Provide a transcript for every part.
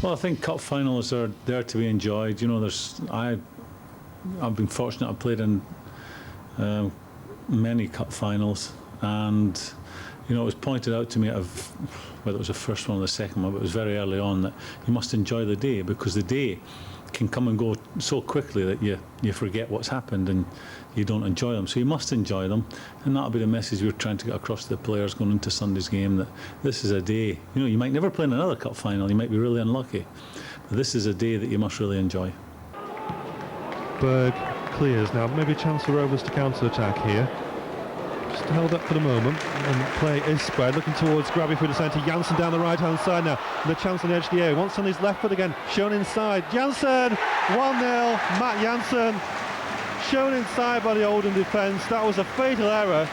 Well, I think cup finals are there to be enjoyed. You know, I've been fortunate. I've played in many cup finals, and you know, it was pointed out to me, whether it was the first one or the second one, but it was very early on, that you must enjoy the day, because the day can come and go so quickly that you forget what's happened and you don't enjoy them. So you must enjoy them, and that'll be the message we're trying to get across to the players going into Sunday's game, that this is a day. You know, you might never play in another cup final, you might be really unlucky, but this is a day that you must really enjoy. Berg clears now, maybe a chance for Rovers to counter-attack here. Just held up for the moment, and play is spread, looking towards Grabby through the centre. Janssen down the right hand side now, and the chance on the edge of the area. Once on his left foot again, shown inside. Janssen, 1-0, Matt Janssen, shown inside by the Oldham defence. That was a fatal error,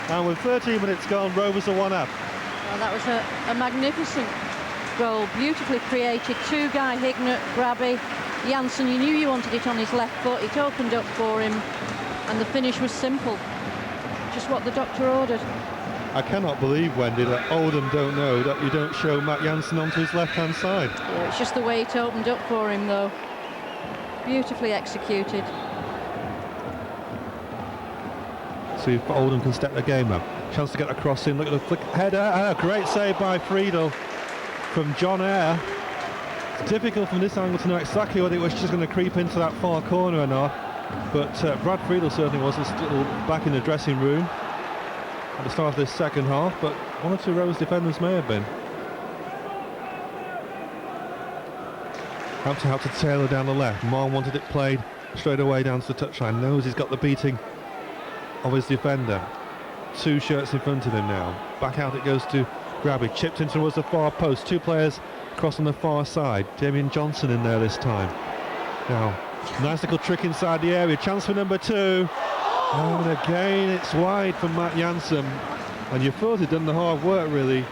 and with 13 minutes gone, Rovers are 1 up. Well, that was a magnificent goal, beautifully created. Two guy, Hignett, Grabby, Janssen. You knew you wanted it on his left foot. It opened up for him, and the finish was simple. Just what the doctor ordered. I cannot believe, Wendy, that Oldham don't know that you don't show Matt Janssen onto his left-hand side. Yeah, it's just the way it opened up for him, though. Beautifully executed. See if Oldham can step the game up. Chance to get a cross in. Look at the flick header. A great save by Friedel from John Eyre. It's difficult from this angle to know exactly whether it was just going to creep into that far corner or not. But Brad Friedel certainly wasn't still back in the dressing room at the start of this second half, but one or two Rovers defenders may have been. Hampton helped to Taylor down the left. Marn wanted it played straight away down to the touchline. Knows he's got the beating of his defender. Two shirts in front of him now. Back out it goes to Grabby. Chipped in towards the far post. Two players across on the far side. Damien Johnson in there this time. Now, nice little trick inside the area. Chance for number 2. And again, it's wide from Matt Janssen. And you thought he'd done the hard work, really.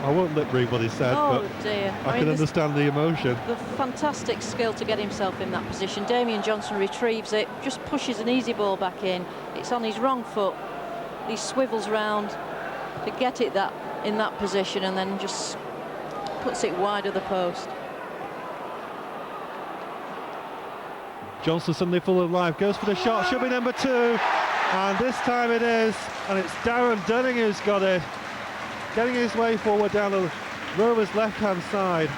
I won't lip read what he said, oh, but dear. I can understand the emotion. The fantastic skill to get himself in that position. Damien Johnson retrieves it, just pushes an easy ball back in. It's on his wrong foot. He swivels round to get it in that position, and then just puts it wide of the post. Johnson suddenly full of life, goes for the shot, should be number 2, and this time it is, and it's Darren Dunning who's got it, getting his way forward down the Rovers left-hand side.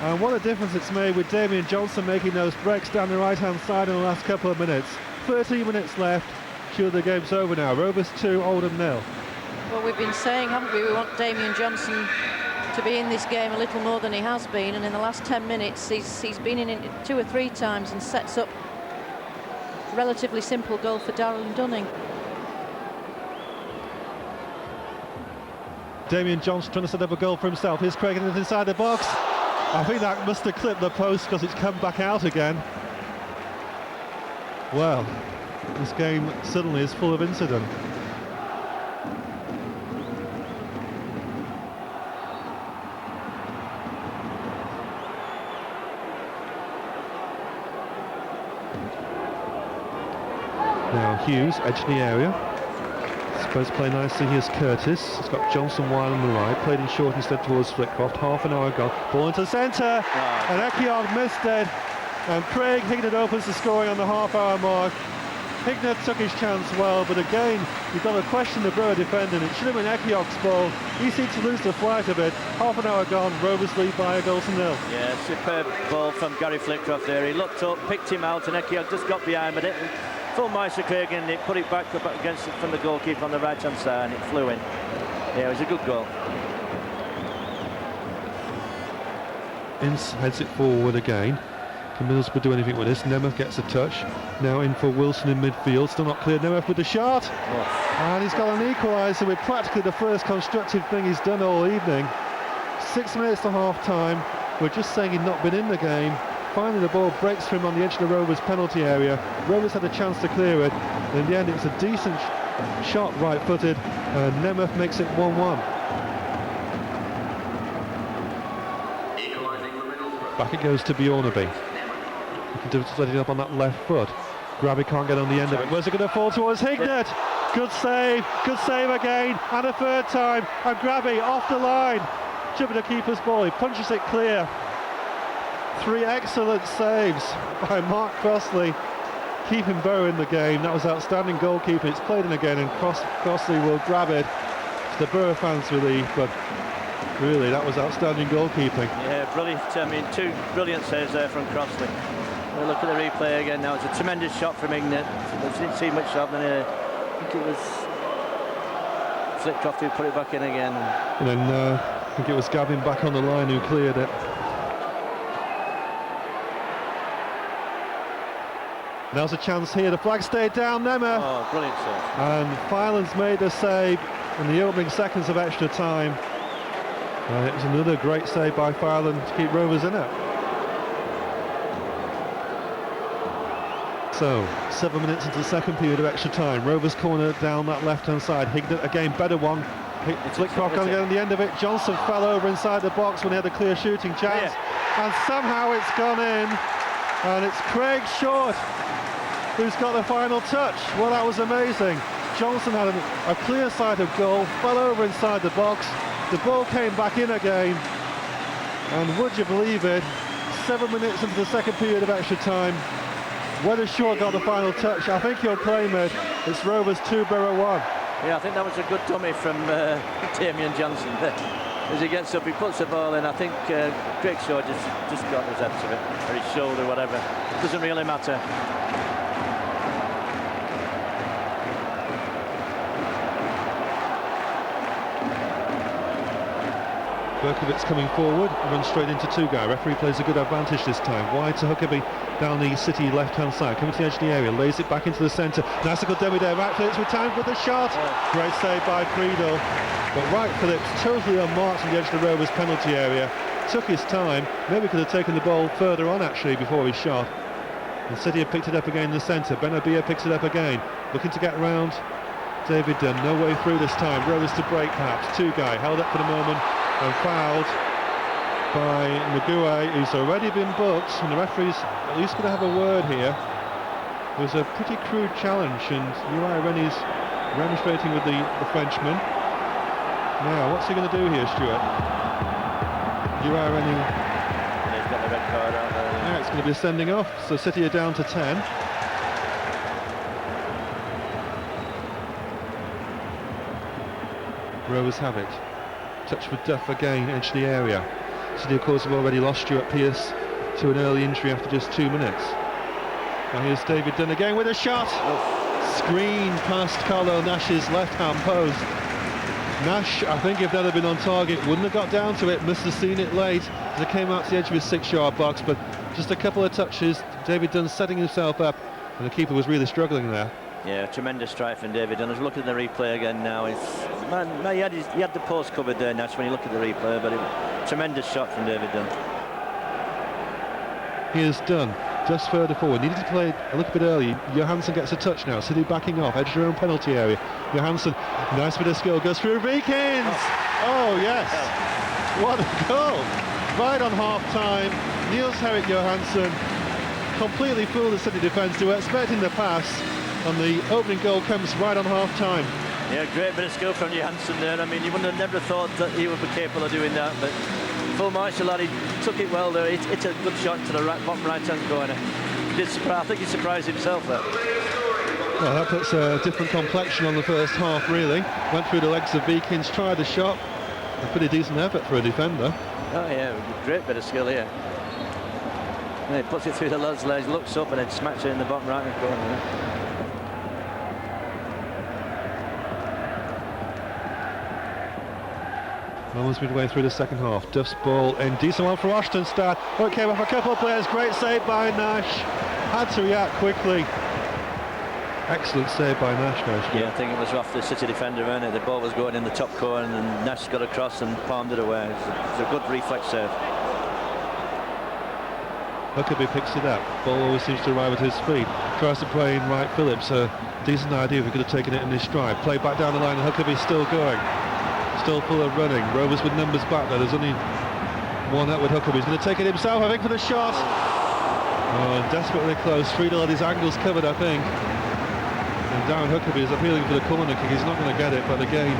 And what a difference it's made with Damien Johnson making those breaks down the right-hand side in the last couple of minutes. 13 minutes left, sure the game's over now. Rovers 2, Oldham 0. Well, we've been saying, haven't we, we want Damien Johnson to be in this game a little more than he has been, and in the last 10 minutes he's been in it 2 or 3 times and sets up a relatively simple goal for Darren Dunning. Damien Johnson trying to set up a goal for himself. Here's Craig inside the box. I think that must have clipped the post because it's come back out again. Well, this game suddenly is full of incident. Now Hughes, edge of the area. Supposed to play nicely. Here's Curtis. He's got Johnson wide on the right. Played in short instead towards Flitcroft. Half an hour gone. Ball into the centre. And Ekiog missed it. And Craig Hignett opens the scoring on the half-hour mark. Hignett took his chance well, but again, you've got to question the Brewer defending. It should have been Ekiog's ball. He seemed to lose the flight a bit. Half an hour gone. Rovers lead by 1-0. Yeah, superb ball from Gary Flitcroft there. He looked up, picked him out, and Ekiog just got behind with it. Full Meister Craig, and it put it back up against it from the goalkeeper on the right-hand side, and it flew in. Yeah, it was a good goal. Ince heads it forward again. Can Middlesbrough do anything with this? Nemeth gets a touch. Now in for Wilson in midfield. Still not clear. Nemeth with the shot. And he's got an equaliser with practically the first constructive thing he's done all evening. 6 minutes to half-time. We're just saying he'd not been in the game. Finally the ball breaks for him on the edge of the Rovers penalty area. Rovers had a chance to clear it. And in the end it was a decent shot, right-footed. And Nemeth makes it 1-1. Back it goes to Bjornaby. He can set it up on that left foot. Grabby can't get on the end of it. Where's it going to fall towards Hignett? Good save again, and a third time. And Grabby off the line. strip of the keeper's ball, he punches it clear. 3 excellent saves by Mark Crossley, keeping Borough in the game. That was outstanding goalkeeping. It's played in again, and Crossley will grab it to the Borough fans' relief, but really, that was outstanding goalkeeping. Yeah, brilliant. I mean, 2 brilliant saves there from Crossley. We'll look at the replay again now. It's a tremendous shot from Ignat. We didn't see much of it. I think it was Flitcroft who put it back in again. And then I think it was Gavin back on the line who cleared it. Now's a chance here. The flag stayed down, Nemeth. Oh, brilliant save. And Filan's made the save in the opening seconds of extra time. It was another great save by Filan to keep Rovers in it. So, 7 minutes into the second period of extra time. Rovers corner down that left-hand side. Hignett again, better one. Flitcroft going to get on the end of it. Johnson fell over inside the box when he had a clear shooting chance. And somehow it's gone in. And it's Craig Short who's got the final touch. Well, that was amazing. Johnson had a clear sight of goal, fell over inside the box. The ball came back in again. And would you believe it, 7 minutes into the second period of extra time, whether Short got the final touch, I think he'll claim it. It's Rovers 2, Borough 1. Yeah, I think that was a good dummy from Damien Johnson. As he gets up, he puts the ball in. I think Craig Shaw just got his head to it, or his shoulder, whatever. Doesn't really matter. Berkovitz coming forward, runs straight into 2-guy. Referee plays a good advantage this time. Wide to Huckabee down the City left-hand side. Coming to the edge of the area, lays it back into the centre. Nice good dummy there. Wright Phillips with time for the shot. Great save by Friedel. But Wright Phillips totally unmarked on the edge of the Rovers penalty area. Took his time. Maybe could have taken the ball further on actually before he shot. And City have picked it up again in the centre. Benabia picks it up again. Looking to get round David Dunn. No way through this time. Rovers to break perhaps. 2-guy held up for the moment and fouled by Maguire, who's already been booked, and the referee's at least going to have a word here. It was a pretty crude challenge, and Uriah Rennie's remonstrating with the Frenchman. Now, what's he going to do here, Stuart? Uriah Rennie. He's got the red card out there. Yeah, it's going to be a sending off, so City are down to 10. Rovers have it. Touch with Duff again, edge of the area. City, of course, have already lost Stuart Pearce to an early injury after just 2 minutes. Now here's David Dunn again with a shot. Screen past Carlo Nash's left-hand post. Nash, I think if that had been on target, wouldn't have got down to it. Must have seen it late as it came out to the edge of his 6-yard box. But just a couple of touches. David Dunn setting himself up, and the keeper was really struggling there. Yeah, tremendous strike from David Dunn. As we look at the replay again now, he had the post covered there, Nash, when you look at the replay, but tremendous shot from David Dunn. Here's Dunn, just further forward. Needed to play a little bit early. Johansson gets a touch now. City backing off, edge of their own penalty area. Johansson, nice bit of skill, goes through Vikins. Oh yes, what a goal! Right on half time, Niels Herrick Johansson completely fooled the City defence. They were expecting the pass, and the opening goal comes right on half time. Yeah, great bit of skill from Johansson there. I mean, you wouldn't have never thought that he would be capable of doing that, but full martial lad, he took it well there. It's a good shot to the bottom right-hand corner. I think he surprised himself there. Well, that puts a different complexion on the first half, really. Went through the legs of Vikins, tried the shot. A pretty decent effort for a defender. Oh yeah, great bit of skill here. And he puts it through the lad's legs, looks up and then smacks it in the bottom right-hand corner. Almost midway through the second half. Duff's ball in, decent one for Ostenstad. Oh, it came off a couple of players. Great save by Nash. Had to react quickly. Excellent save by Nash, guys. Yeah, I think it was off the City defender, wasn't it? The ball was going in the top corner and Nash got across and palmed it away. It was a good reflex save. Huckabee picks it up. Ball always seems to arrive at his feet. Tries to play in Wright Phillips. A decent idea if he could have taken it in his stride. Play back down the line and Huckabee still going. Still full of running. Rovers with numbers back there. There's only one up with Huckabee. He's going to take it himself, I think, for the shot. Oh, desperately close. Friedel had his angles covered, I think. And Darren Huckabee is appealing for the corner kick. He's not going to get it, but again,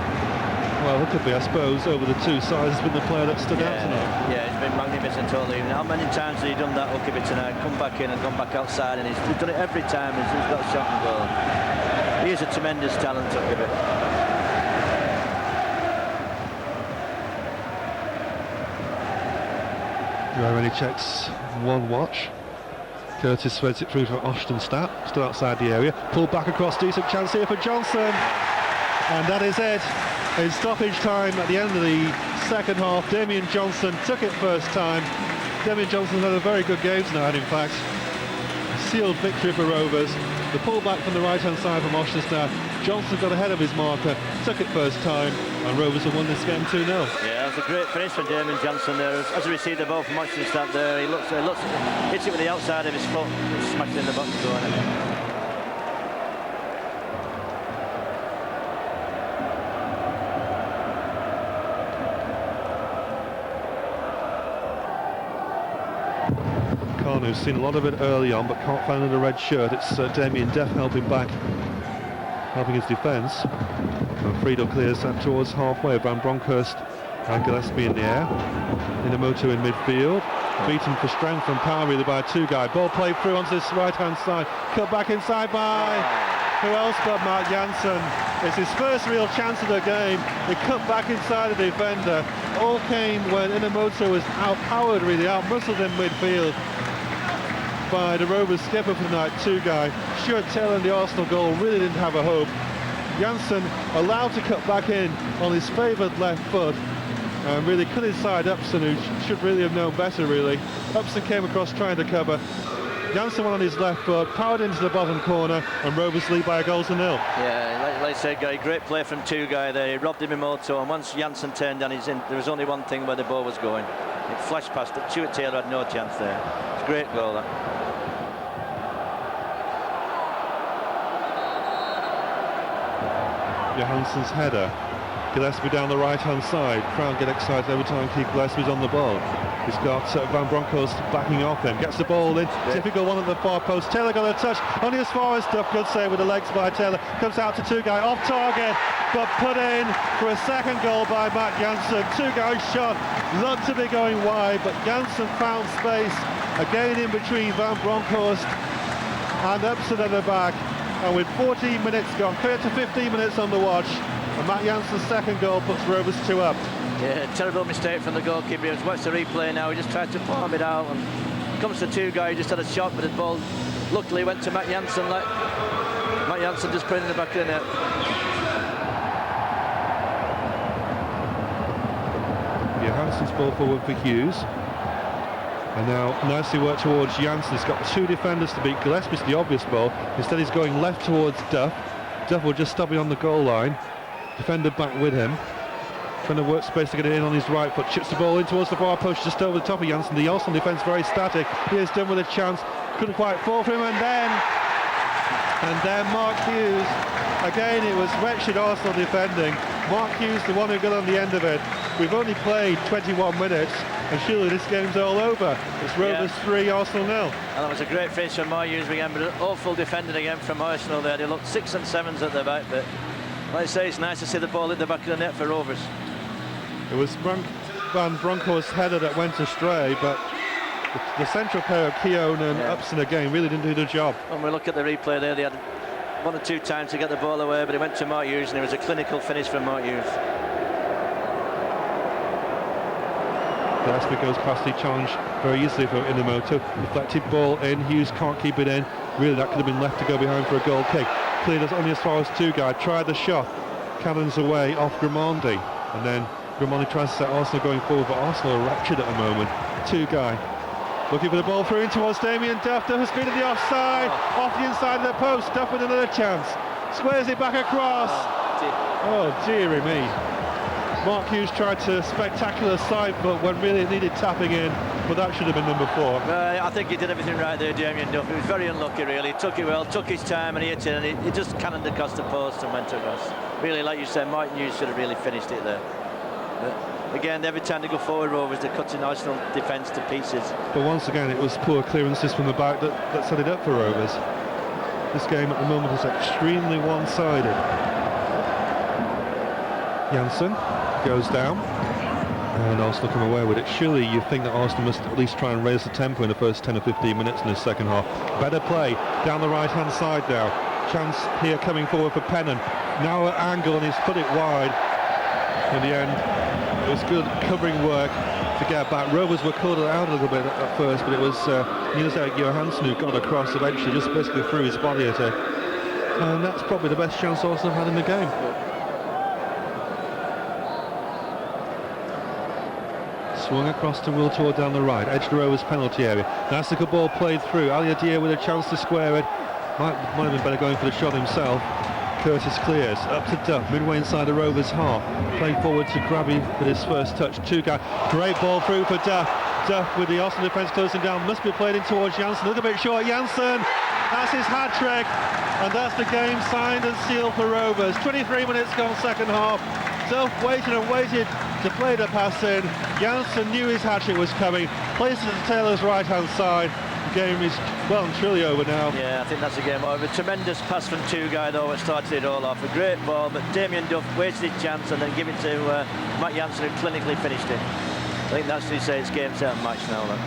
Well, it could be, I suppose, over the two sides has been the player that stood out tonight. Yeah, he's been magnificent all evening. How many times has he done that Huckabee tonight? Come back in and gone back outside, and he's done it every time. He's got a shot and goal. He is a tremendous talent, Huckabee. Rowan checks one watch. Curtis threads it through for Oshtenstadt, still outside the area. Pulled back across, decent chance here for Johnson. And that is it. In stoppage time at the end of the second half, Damien Johnson took it first time. Damien Johnson had a very good game tonight, in fact. A sealed victory for Rovers. The pullback from the right-hand side from Oshtenstadt. Johnson got ahead of his marker, took it first time, and Rovers have won this game 2-0. Yeah, that's a great finish for Damien Johnson there. As he received the ball from Oshtenstadt there, he hits it with the outside of his foot, smashed it in the bottom corner. Who's seen a lot of it early on but can't find the red shirt. It's Damien Duff helping back, helping his defence. And Friedel clears that towards halfway. Van Bronckhorst and Gillespie in the air. Inamoto in midfield. Beaten for strength and power really by a two-guy. Ball played through onto this right-hand side. Cut back inside by who else but Mark Janssen. It's his first real chance of the game. He cut back inside the defender. All came when Inamoto was outpowered, really outmuscled in midfield by the Rovers skipper for the night, two-guy. Stuart Taylor in the Arsenal goal really didn't have a hope. Janssen allowed to cut back in on his favoured left foot and really cut inside Upson, who should really have known better, really. Upson came across trying to cover. Janssen went on his left foot, powered into the bottom corner, and Rovers lead by a goal to nil. Yeah, like I said, great play from two-guy there. He robbed Inamoto, and once Janssen turned down his in, there was only one thing where the ball was going. It flashed past it. Stuart Taylor had no chance there. It's a great goal, that. Johansson's header. Gillespie down the right-hand side. Crowd get excited every time Keith Gillespie's on the ball. He's got Van Bronckhorst backing off him. Gets the ball in. Typical one at the far post. Taylor got a touch. Only as far as stuff. Good save with the legs by Taylor. Comes out to two-guy. Off target. But put in for a second goal by Matt Janssen. Two-guy shot. Looked to be going wide. But Janssen found space. Again in between Van Bronckhorst and Upson at the back. And with 14 minutes gone, clear to 15 minutes on the watch, and Matt Janssen's second goal puts Rovers 2 up. Yeah, terrible mistake from the goalkeeper. He's watched the replay now. He just tried to palm it out, and comes to two-guy. He just had a shot, but the ball luckily went to Matt Janssen. Matt Janssen just put it in the back of the net. Johansson's ball forward for Hughes. And now nicely worked towards Janssen. He's got two defenders to beat. Gillespie's the obvious ball. Instead he's going left towards Duff. Duff will just stop it on the goal line. Defender back with him. Trying to work space to get it in on his right foot. Chips the ball in towards the far post, just over the top of Janssen. The Arsenal defence very static. Here's done with a chance. Couldn't quite fall for him, and then Mark Hughes. Again, it was wretched Arsenal defending. Mark Hughes, the one who got on the end of it. We've only played 21 minutes, and surely this game's all over. It's Rovers 3, Arsenal 0. And that was a great finish from Mark Hughes again, but an awful defending again from Arsenal there. They looked 6 and 7s at the back, but like I say, it's nice to see the ball in the back of the net for Rovers. It was Van Bronckhorst's header that went astray, but the central pair of Keown and Upson again really didn't do the job. When we look at the replay there, they had 1 or 2 times to get the ball away, but it went to Mark Hughes, and it was a clinical finish from Mark Hughes. Gillespie goes past the challenge very easily for Inamoto. Deflected ball in, Hughes can't keep it in. Really, that could have been left to go behind for a goal kick. Cleared us only as far as two-guy. Tried the shot. Cannons away off Grimandi. And then Grimandi tries to set Arsenal going forward, but Arsenal are wretched at the moment. Two-guy. Looking for the ball through in towards Damien Duff. Duff has been in the offside. Off the inside of the post. Duff with another chance. Squares it back across. Oh, dearie me. Mark Hughes tried to spectacular side foot when really it needed tapping in, but that should have been number 4. I think he did everything right there, Damien Duff. He was very unlucky, really. He took it well, took his time, and he hit it, and he just cannoned across the post and went across. Really, like you said, Mark Hughes should have really finished it there. But again, every time they go forward, Rovers, they're cutting Arsenal defence to pieces. But once again, it was poor clearances from the back that set it up for Rovers. This game at the moment is extremely one-sided. Janssen goes down, and Arsenal come away with it. Surely you think that Arsenal must at least try and raise the tempo in the first 10 or 15 minutes in the second half. Better play down the right hand side now. Chance here coming forward for Pennon. Now at angle, and he's put it wide. In the end, it was good covering work to get back. Rovers were caught out a little bit at first, but it was Niels-Erik Johansson who got across eventually, just basically threw his body at it. And that's probably the best chance Arsenal had in the game. Swung across to Will Tord down the right, edge to Rovers penalty area. That's a good ball played through. Ali Adir with a chance to square it. Might have been better going for the shot himself. Curtis clears, up to Duff, midway inside the Rovers half. Played forward to Grabby with his first touch. Two-guy, great ball through for Duff. Duff with the Arsenal defence closing down, must be played in towards Janssen. A little bit short, Janssen. That's his hat-trick, and that's the game signed and sealed for Rovers. 23 minutes gone second half. Duff waited and waited to play the pass in. Janssen knew his hat-trick was coming, placed it to Taylor's right-hand side. The game is well and truly over now. Yeah, I think that's the game over. Tremendous pass from Two-Guy though, it started it all off. A great ball, but Damien Duff wasted his chance and then gave it to Matt Janssen, who clinically finished it. I think that's to say it's game, set and match now then.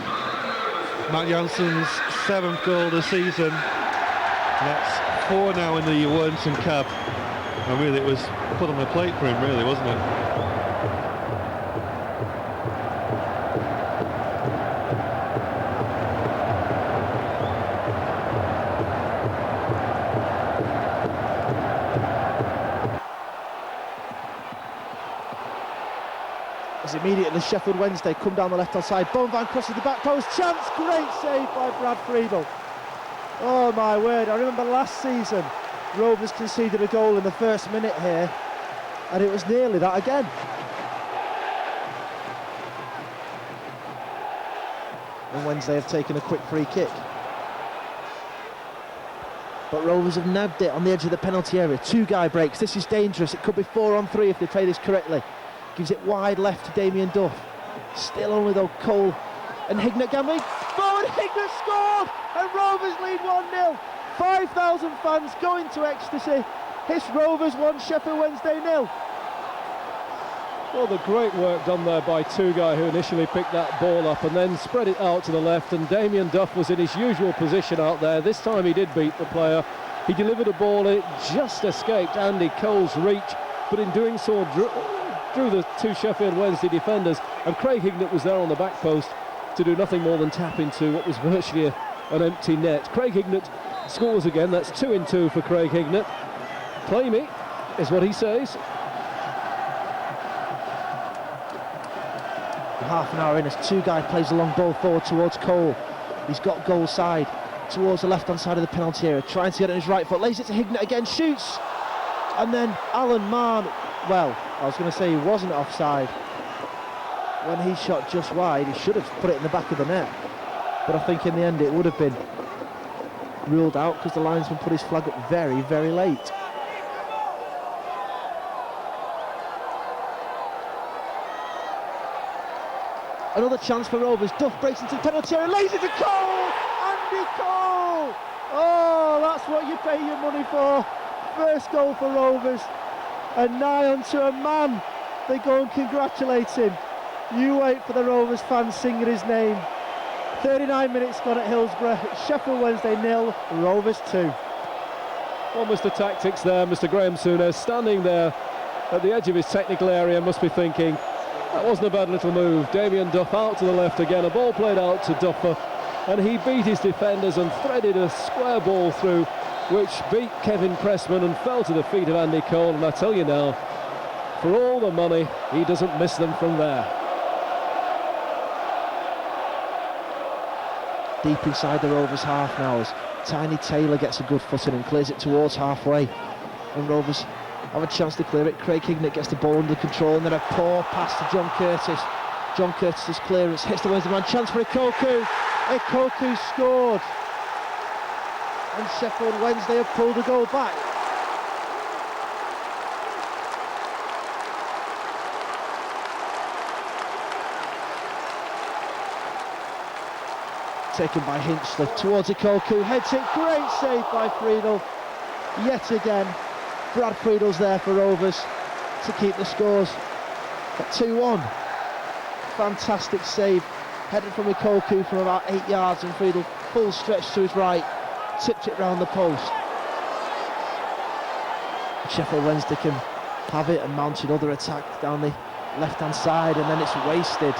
Matt Janssen's 7th goal of the season. That's 4 now in the Wellington Cup. And really it was put on the plate for him, really, wasn't it? Immediately Sheffield Wednesday come down the left hand side. Bonvan crosses the back post, chance, great save by Brad Friedel. Oh my word, I remember last season Rovers conceded a goal in the first minute here, and it was nearly that again. And Wednesday have taken a quick free kick, but Rovers have nabbed it on the edge of the penalty area. Two-guy breaks, this is dangerous, it could be 4-on-3 if they play this correctly. Gives it wide left to Damien Duff. Still only though Cole and Hignett gambling. Forward, Hignett scored! And Rovers lead 1-0. 5,000 fans go into ecstasy. It's Rovers 1, Sheffield Wednesday 0. Well, the great work done there by Two-Guy, who initially picked that ball up and then spread it out to the left, and Damien Duff was in his usual position out there. This time he did beat the player. He delivered a ball, it just escaped Andy Cole's reach, but in doing so drew the two Sheffield Wednesday defenders, and Craig Hignett was there on the back post to do nothing more than tap into what was virtually an empty net. Craig Hignett scores again, that's 2 in 2 for Craig Hignett. Play me, is what he says. Half an hour in as Two-Guy plays a long ball forward towards Cole. He's got goal side towards the left hand side of the penalty area, trying to get it on his right foot, lays it to Hignett again, shoots, and then Alan Mann, well, I was going to say he wasn't offside. When he shot just wide, he should have put it in the back of the net. But I think in the end it would have been ruled out because the linesman put his flag up very, very late. Another chance for Rovers. Duff breaks into the penalty area, lays it to Cole! Andy Cole! Oh, that's what you pay your money for. First goal for Rovers. And nigh unto a man, they go and congratulate him. You wait for the Rovers fans singing his name. 39 minutes gone at Hillsborough. Sheffield Wednesday 0, Rovers 2. What was the tactics there? Mr. Graham Souness standing there at the edge of his technical area must be thinking, that wasn't a bad little move. Damien Duff out to the left again, a ball played out to Duffer, and he beat his defenders and threaded a square ball through, which beat Kevin Pressman and fell to the feet of Andy Cole. And I tell you now, for all the money, he doesn't miss them from there. Deep inside the Rovers half now as Tiny Taylor gets a good footing and clears it towards halfway. And Rovers have a chance to clear it. Craig Hignett gets the ball under control, and then a poor pass to John Curtis. John Curtis's clearance hits the Wednesday man. Chance for Ikoku. Ikoku scored. And Sheffield Wednesday have pulled a goal back. Taken by Hinchliffe towards Ikoku, heads it, great save by Friedel. Yet again, Brad Friedel's there for Rovers. to keep the scores at 2-1. Fantastic save, headed from Ikoku from about 8 yards, and Friedel full stretch to his right, tipped it round the post. Sheffield Wednesday can have it and mount another attack down the left-hand side, and then it's wasted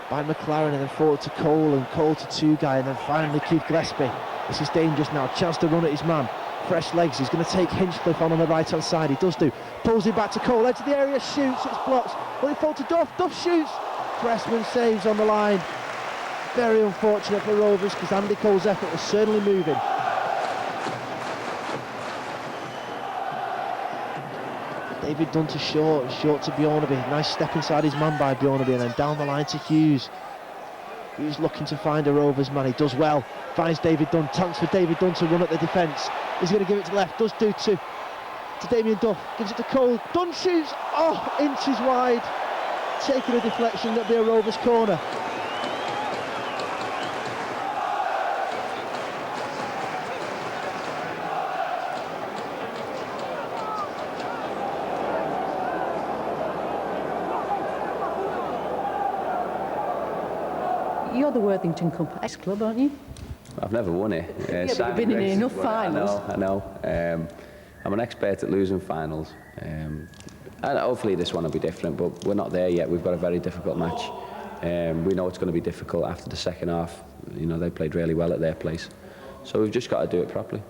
by McLaren, and then forward to Cole, and Cole to Two-Guy, and then finally Keith Gillespie. This is dangerous now, chance to run at his man. Fresh legs, he's going to take Hinchcliffe on the right-hand side, he does do. Pulls it back to Cole, edge of the area, shoots, it's blocked. Will it fall to Duff? Duff shoots! Pressman saves on the line. Very unfortunate for Rovers, because Andy Cole's effort was certainly moving. David Dunn to short to Bjornaby. Nice step inside his man by Bjornaby, and then down the line to Hughes. Hughes looking to find a Rovers man, he does well. Finds David Dunn, tanks for David Dunn to run at the defence. He's going to give it to left, does do to Damien Duff, gives it to Cole. Dunn shoots, oh, inches wide. Taking a deflection, that'll be a Rovers corner. You're the Worthington Cup ex-club, aren't you? I've never won it. Yeah, but you've been in enough finals. I know. I'm an expert at losing finals. And hopefully this one will be different, but we're not there yet. We've got a very difficult match. We know it's going to be difficult after the second half. You know, they played really well at their place. So we've just got to do it properly.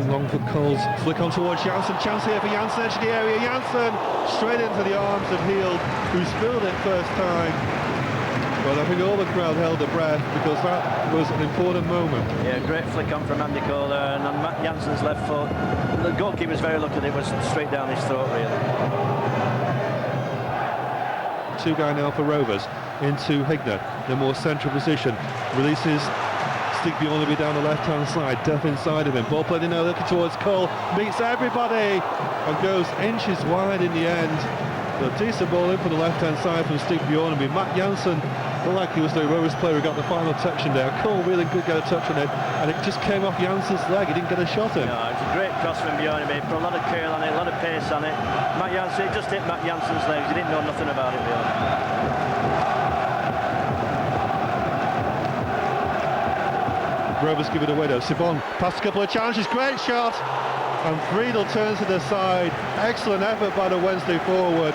Long for Cole's flick on towards Janssen. Chance here for Janssen, edge of the area. Janssen straight into the arms of Heald, who spilled it first time. But I think all the crowd held their breath, because that was an important moment. Yeah, great flick on from Andy Cole there, and on Matt Janssen's left foot. The goalkeeper was very lucky that it was straight down his throat, really. Two-Guy now for Rovers, into Higner, the more central position. Releases Stig Bjornaby down the left-hand side, Duff inside of him. Ball played in there, looking towards Cole, meets everybody, and goes inches wide in the end. A decent ball in from the left-hand side from Stig Bjornaby. Matt Janssen looked like he was the Rovers player who got the final touch in there. Cole really could get a touch on it, and it just came off Janssen's leg. He didn't get a shot in. No, it's a great cross from Bjornaby. Put a lot of curl on it, a lot of pace on it. Matt Janssen, it just hit Matt Janssen's legs. He didn't know nothing about it, really. Rovers give it away though. Sibon passed a couple of challenges, great shot, and Friedel turns to the side. Excellent effort by the Wednesday forward.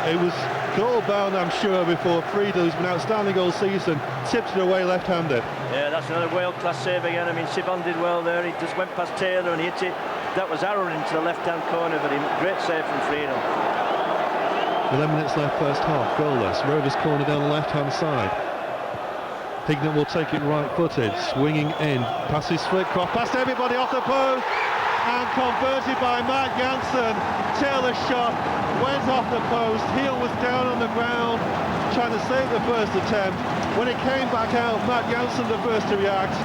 It was goal bound, I'm sure, before Friedel, who's been outstanding all season, tipped it away left-handed. Yeah, that's another world-class save again. I mean, Sibon did well there. He just went past Taylor and he hit it. That was arrowed into the left-hand corner, but great save from Friedel. 11 minutes left first half, goalless. Rovers corner down the left-hand side. Higner will take it right-footed, swinging in, passes flick cross, past everybody off the post, and converted by Matt Janssen. Taylor's shot went off the post. Heel was down on the ground, trying to save the first attempt. When it came back out, Matt Janssen the first to react.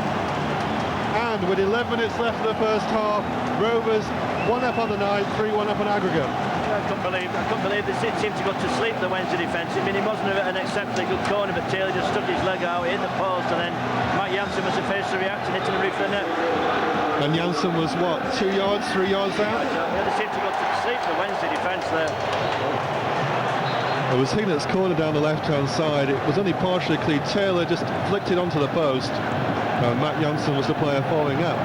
And with 11 minutes left of the first half, Rovers 1 up on the night, 3-1 up on aggregate. I couldn't believe they seemed to go to sleep, the Wednesday defence. I mean, he wasn't an exceptionally good corner, but Taylor just stuck his leg out, hit the post, and then Matt Janssen was the first to react and hit the roof of the net. And Janssen was what, 2 yards, 3 yards out? Yeah, they seemed to go to sleep, the Wednesday defence there. It was Higner's corner down the left-hand side. It was only partially clean. Taylor just flicked it onto the post. Matt Janssen was the player following up.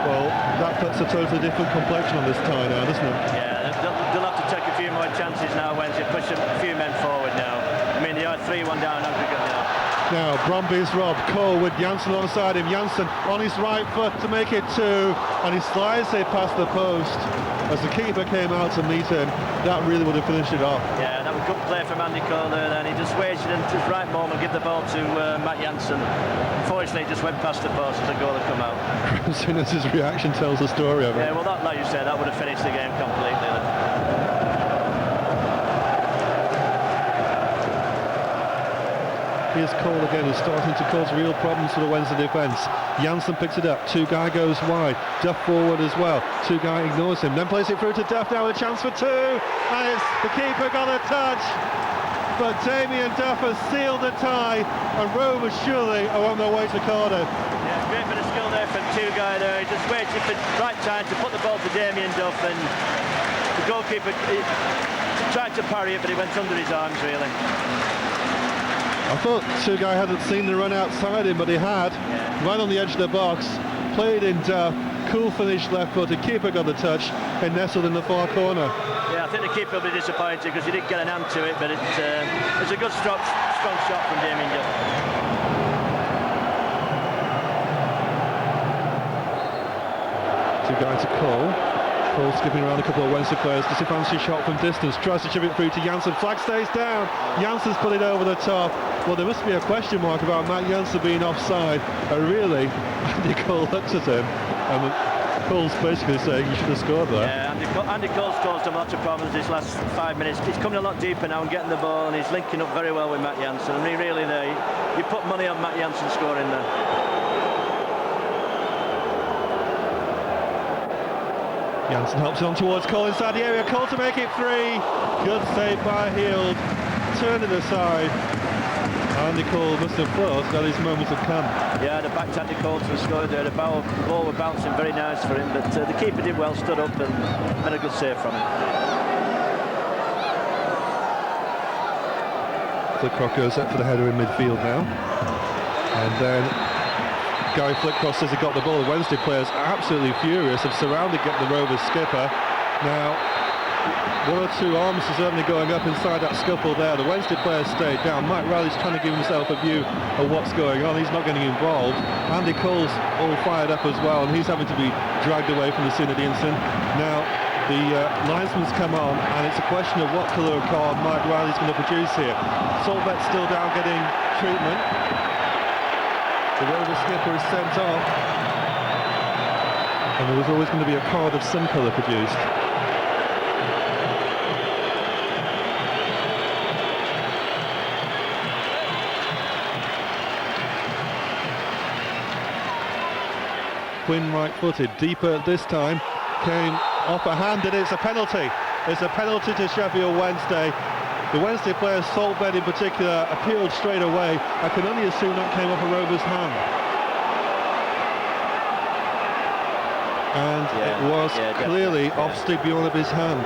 Well, that puts a totally different complexion on this tie now, doesn't it? Yeah, they'll have to take a few more chances now, Wednesday, push a few men forward now. I mean, they are 3-1 down aggregate now. Now, Bromby's robbed. Cole with Janssen alongside him. Janssen on his right foot to make it 2, and he slides it past the post. As the keeper came out to meet him, that really would have finished it off. Yeah, that was good play from Andy Cole there, then he just waited until his right moment, give the ball to Matt Janssen. Unfortunately, he just went past the post as the goal had come out. As soon as his reaction tells the story of it. Yeah, well, that, like you said, that would have finished the game completely then. Here's Cole again, who's starting to cause real problems for the Wednesday defence. Janssen picks it up, Two-Guy goes wide, Duff forward as well. Two-Guy ignores him, then plays it through to Duff, now a chance for 2, and it's the keeper got a touch. but Damien Duff has sealed the tie, and Rovers surely are on their way to Cardiff. Yeah, great bit of skill there from two guy there. He just waited for the right time to put the ball to Damien Duff, and the goalkeeper tried to parry it, but he went under his arms really. I thought Tugai hadn't seen the run outside him, but he had. Yeah. Right on the edge of the box, played in Duff, cool finish left-footed, keeper got the touch, and nestled in the far corner. Yeah, I think the keeper will be disappointed because he didn't get an hand to it, but it's a good strong shot from Damien Duff. Tugai to Cole. Cole skipping around a couple of Wednesday players. Does he fancy a shot from distance? Tries to chip it through to Janssen. Flag stays down. Janssen's put it over the top. Well, there must be a question mark about Matt Janssen being offside. Really, Andy Cole looks at him, and Cole's basically saying you should have scored there. Yeah, Andy Cole's caused him lots of problems these last 5 minutes. He's coming a lot deeper now and getting the ball, and he's linking up very well with Matt Janssen. I mean, really, there you put money on Matt Janssen scoring there. Janssen helps it on towards Cole inside the area. Cole to make it 3. Good save by Heald. Turned it aside. Andy Cole must have thought that his moments have come. Yeah, the back to Andy Cole to score there. The ball were bouncing very nice for him, but the keeper did well, stood up and had a good save from him. Flitcroft goes up for the header in midfield now. And then Gary Flitcroft says he got the ball. The Wednesday players are absolutely furious, have surrounded the Rovers skipper. Now, one or two arms are certainly going up inside that scuffle there. The Wednesday players stayed down. Mike Riley's trying to give himself a view of what's going on. He's not getting involved. Andy Cole's all fired up as well, and he's having to be dragged away from the scene of the incident. Now, the linesman's come on, and it's a question of what colour of card Mike Riley's going to produce here. Solvet's still down getting treatment. The Rovers skipper is sent off, and there was always going to be a card of some colour produced. Quinn right-footed, deeper this time, came off a hand, and it's a penalty. It's a penalty to Sheffield Wednesday. The Wednesday player, Solbed in particular, appealed straight away. I can only assume that came off a Rovers hand. And it was clearly off Stig Bjornebye's hand.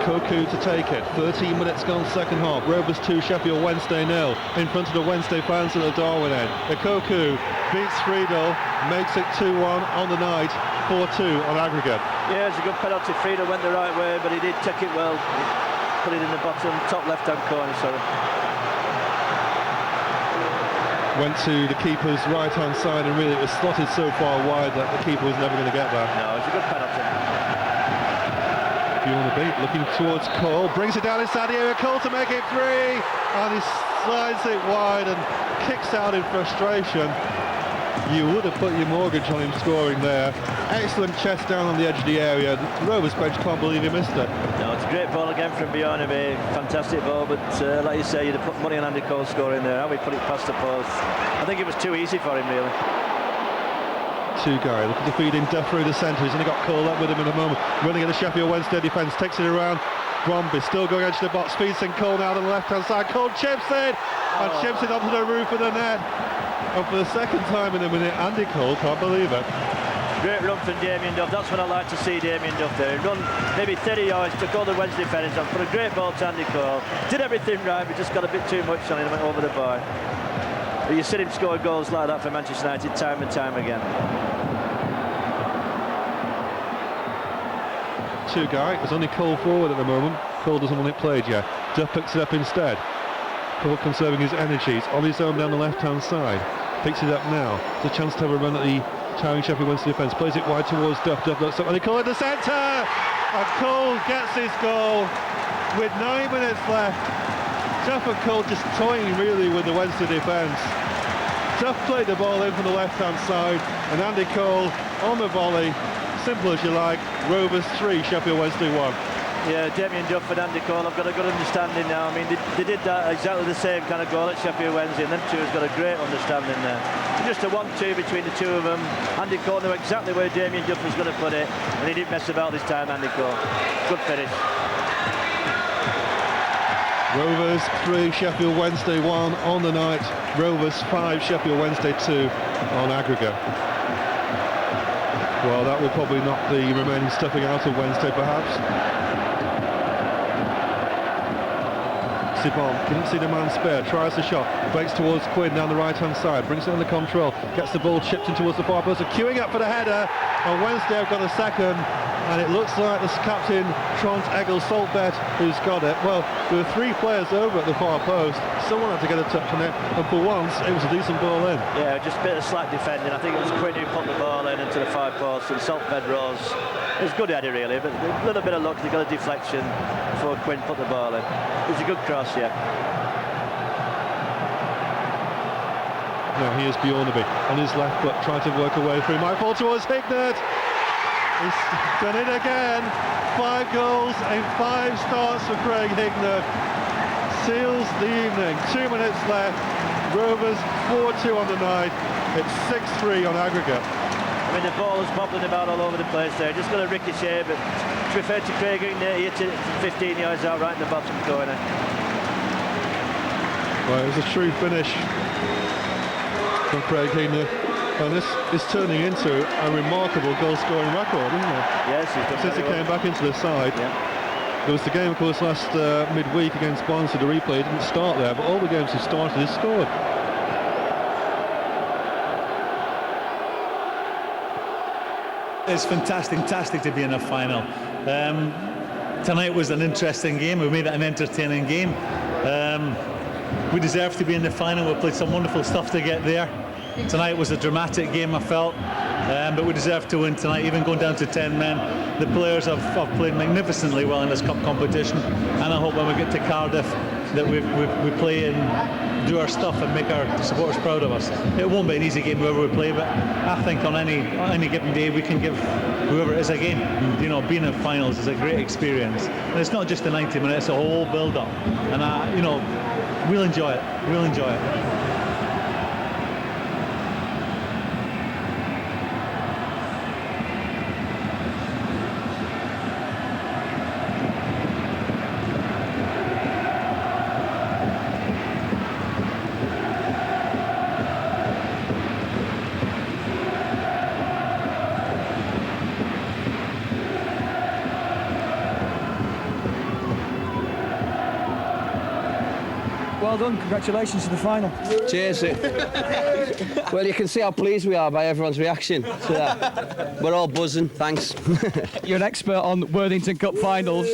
Koku to take it. 13 minutes gone second half. Rovers 2, Sheffield Wednesday 0. In front of the Wednesday fans at the Darwin end. Koku beats Friedel, makes it 2-1 on the night, 4-2 on aggregate. Yeah, it's a good penalty. Friedel went the right way, but he did take it well. Put it in the bottom, top left-hand corner, sorry. Went to the keeper's right-hand side, and really it was slotted so far wide that the keeper was never going to get there. No, it's a good penalty. Bjornebye looking towards Cole, brings it down inside the area. Cole to make it 3, and he slides it wide and kicks out in frustration. You would have put your mortgage on him scoring there. Excellent chest down on the edge of the area. The Rovers bench can't believe he missed it. No, it's a great ball again from Bjornebye. Fantastic ball, but like you say, you'd have put money on Andy Cole scoring there. How he put it past the post. I think it was too easy for him, really. Tugai looking to feed in Duff through the centre. He's only got Cole up with him in a moment. Running at the Sheffield Wednesday defence, takes it around. Bromby still going edge of the box, feeds in Cole now on the left hand side. Cole chips it, and chips it onto the roof of the net. And for the second time in a minute, Andy Cole can't believe it. Great run from Damien Duff. That's what I like to see Damien Duff there. Run maybe 30 yards, took all the Wednesday defenders on, put a great ball to Andy Cole. Did everything right, but just got a bit too much on it and went over the bar. But you see him score goals like that for Manchester United time and time again. Tugai is only Cole forward at the moment. Cole doesn't want it played yet. Duff picks it up instead. Cole conserving his energies on his own down the left-hand side. Picks it up now. It's a chance to have a run at the towering Sheffield Wednesday defence. Plays it wide towards Duff. Duff looks up and he Cole in the centre! And Cole gets his goal with 9 minutes left. Duff and Cole just toying really with the Wednesday defence. Duff played the ball in from the left-hand side, and Andy Cole on the volley. Simple as you like. Rovers 3, Sheffield Wednesday 1. Yeah, Damien Duff and Andy Cole have got a good understanding now. I mean, they did that exactly the same kind of goal at Sheffield Wednesday, and them two has got a great understanding there. Just a 1-2 between the two of them. Andy Cole knew exactly where Damien Duff was going to put it, and he didn't mess about this time, Andy Cole. Good finish. Rovers 3, Sheffield Wednesday 1 on the night. Rovers 5, Sheffield Wednesday 2 on aggregate. Well, that will probably knock the remaining stuffing out of Wednesday, perhaps. Sibon couldn't see the man spare, tries the shot, breaks towards Quinn down the right-hand side, brings it under control, gets the ball chipped in towards the far post, queuing up for the header, and Wednesday have got a second, and it looks like the captain, Trond Egil Soltvedt, who's got it. Well, there were 3 players over at the far post, someone had to get a touch on it, and for once, it was a decent ball in. Yeah, just a bit of slack defending. I think it was Quinn who put the ball in into the far post, and Soltvedt rose. It was good header really, but a little bit of luck, they got a deflection before Quinn put the ball in. It was a good cross, yeah. Now here's Bjornaby on his left foot, trying to work away through. Might fall towards Hignett. He's done it again. 5 goals in 5 starts for Craig Hignett. Seals the evening. 2 minutes left. Rovers 4-2 on the night. It's 6-3 on aggregate. I mean, the ball is bobbling about all over the place there. Just got a ricochet, but to be fair to Craig Hignett, he hit it 15 yards out right in the bottom corner. Well, it was a true finish from Craig Hignett, and this is turning into a remarkable goal-scoring record, isn't it? Yes, he's done since he came back into the side. Yeah. There was the game, of course, last midweek against Barnsley. The replay didn't start there, but all the games he started, he scored. It's fantastic to be in a final. Tonight was an interesting game. We made it an entertaining game. We deserved to be in the final. We played some wonderful stuff to get there. Tonight was a dramatic game, I felt, but we deserved to win tonight, even going down to 10 men. The players have played magnificently well in this cup competition, and I hope when we get to Cardiff that we play and do our stuff and make our supporters proud of us. It won't be an easy game whoever we play, but I think on any given day we can give whoever it is a game. You know, being in finals is a great experience, and it's not just the 90 minutes; it's a whole build-up, and we'll enjoy it. We'll enjoy it. Well done, congratulations to the final. Cheers. Well, you can see how pleased we are by everyone's reaction to that. We're all buzzing, thanks. You're an expert on Worthington Cup finals.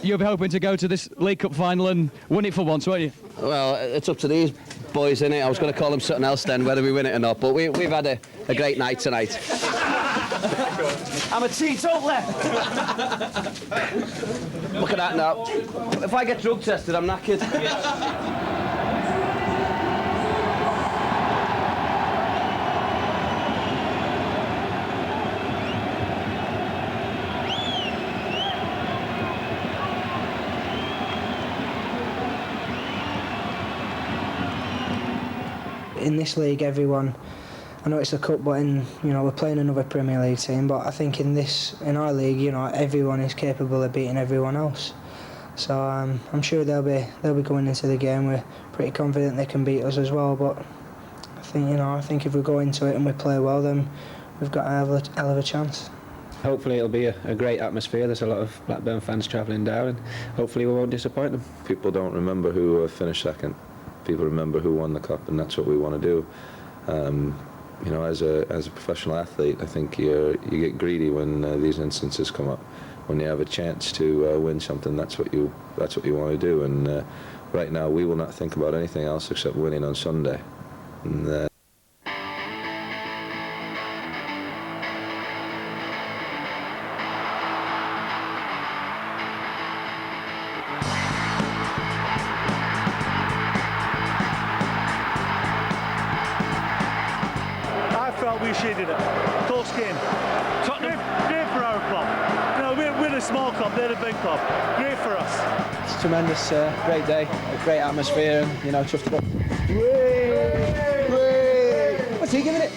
You'll be hoping to go to this League Cup final and win it for once, won't you? Well, it's up to these boys, innit? I was going to call them something else then, whether we win it or not, but we've had a great night tonight. I'm a teetotaler. Look at that now. If I get drug tested, I'm knackered. In this league, everyone, I know it's a cup, but we're playing another Premier League team. But I think in our league, everyone is capable of beating everyone else. So I'm sure they'll be going into the game. We're pretty confident they can beat us as well. But I think if we go into it and we play well, then we've got a hell of a chance. Hopefully it'll be a great atmosphere. There's a lot of Blackburn fans travelling down, and hopefully we won't disappoint them. People don't remember who finished second. People remember who won the cup, and that's what we want to do. As a professional athlete, I think you get greedy when these instances come up. When you have a chance to win something, that's what you want to do. And right now, we will not think about anything else except winning on Sunday. And, we shaded it. Close game. Tottenham. Great for our club. We're a small club, they're a big club. Great for us. It's a tremendous, great day, a great atmosphere, and tough to. What's he giving it?